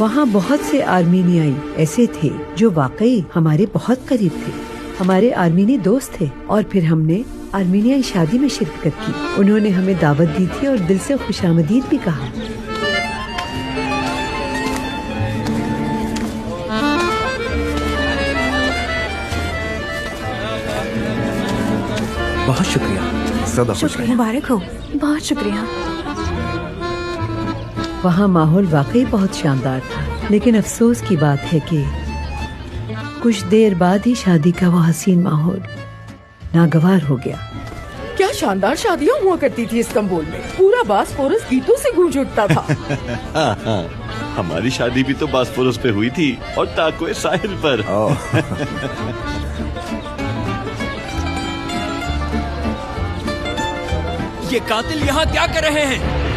वहाँ बहुत से आर्मीनियाई ऐसे थे जो वाकई हमारे बहुत करीब थे। हमारे आर्मीनी दोस्त थे और फिर हमने आर्मीनियाई शादी में शिरकत की। उन्होंने हमें दावत दी थी और दिल से खुशामदीद भी कहा। बहुत शुक्रिया। सदा खुश शुक्रिया, मुबारक हो। बहुत शुक्रिया। वहाँ माहौल वाकई बहुत शानदार था, लेकिन अफसोस की बात है कि कुछ देर बाद ही शादी का वो हसीन माहौल नागवार हो गया। क्या शानदार शादियाँ हुआ करती थी इस्तांबुल में। पूरा बास्फोरस गीतों से गूंज उठता था। हाँ हाँ, हमारी शादी भी तो बास्फोरस पे हुई थी और टाकोए साहिल पर। ये कातिल यहाँ क्या कर रहे हैं?